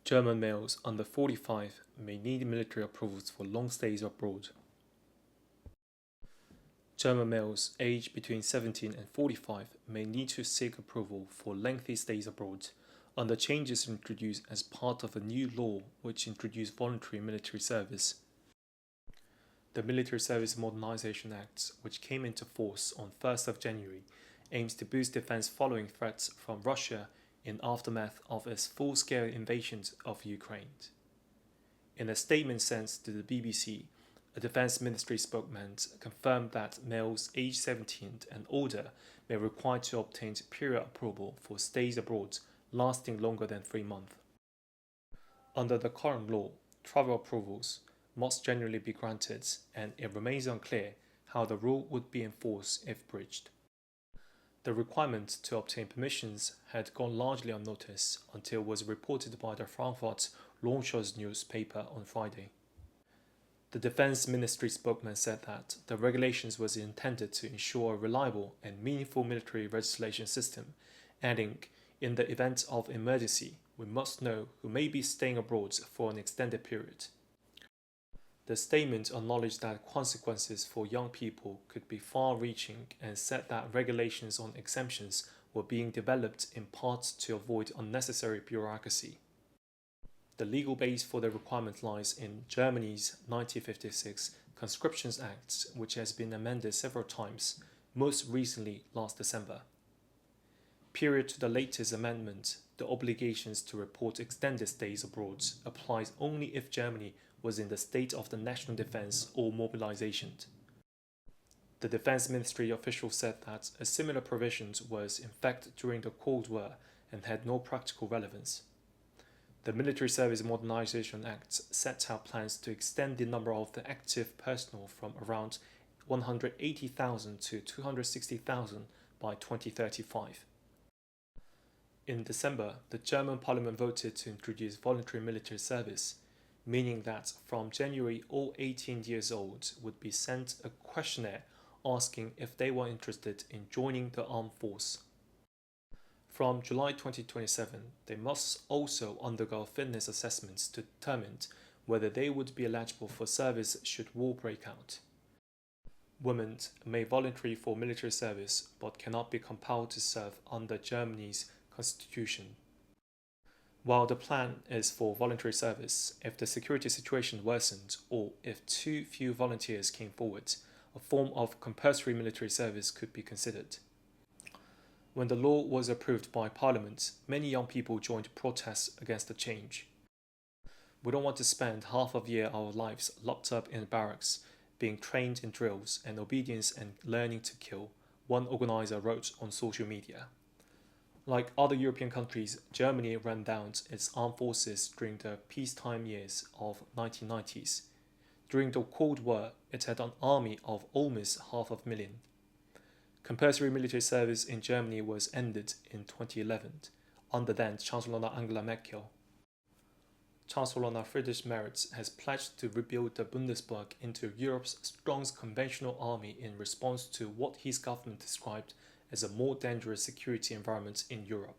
German males under 45 may need military approvals for long stays abroad. German males aged between 17 and 45 may need to seek approval for lengthy stays abroad under changes introduced as part of a new law which introduced voluntary military service. The Military Service Modernization Act, which came into force on 1st of January, aims to boost defense following threats from Russia in aftermath of its full-scale invasion of Ukraine. In a statement sent to the BBC, a Defense Ministry spokesman confirmed that males aged 17 and older may be required to obtain period approval for stays abroad lasting longer than 3 months. Under the current law, travel approvals must generally be granted, and it remains unclear how the rule would be enforced if breached. The requirement to obtain permissions had gone largely unnoticed until it was reported by the Frankfurt Rundschau newspaper on Friday. The Defense Ministry spokesman said that the regulations was intended to ensure a reliable and meaningful military registration system, adding, "In the event of emergency, we must know who may be staying abroad for an extended period." The statement acknowledged that consequences for young people could be far-reaching and said that regulations on exemptions were being developed in part to avoid unnecessary bureaucracy. The legal base for the requirement lies in Germany's 1956 Conscription Act, which has been amended several times, most recently last December. Prior to the latest amendment, the obligations to report extended stays abroad applies only if Germany was in the state of the national defense or mobilization. The Defense Ministry official said that a similar provision was in fact during the Cold War and had no practical relevance. The Military Service Modernization Act set out plans to extend the number of the active personnel from around 180,000 to 260,000 by 2035. In December, the German parliament voted to introduce voluntary military service, meaning that from January all 18 years old would be sent a questionnaire asking if they were interested in joining the armed force. From July 2027, they must also undergo fitness assessments to determine whether they would be eligible for service should war break out. Women may volunteer for military service but cannot be compelled to serve under Germany's constitution. While the plan is for voluntary service, if the security situation worsened or if too few volunteers came forward, a form of compulsory military service could be considered. When the law was approved by Parliament, many young people joined protests against the change. "We don't want to spend half of our lives locked up in barracks, being trained in drills and obedience and learning to kill," one organizer wrote on social media. Like other European countries, Germany ran down its armed forces during the peacetime years of 1990s. During the Cold War, it had an army of almost 500,000. Compulsory military service in Germany was ended in 2011 under then Chancellor Angela Merkel. Chancellor Friedrich Merz has pledged to rebuild the Bundeswehr into Europe's strongest conventional army in response to what his government described as a more dangerous security environment in Europe.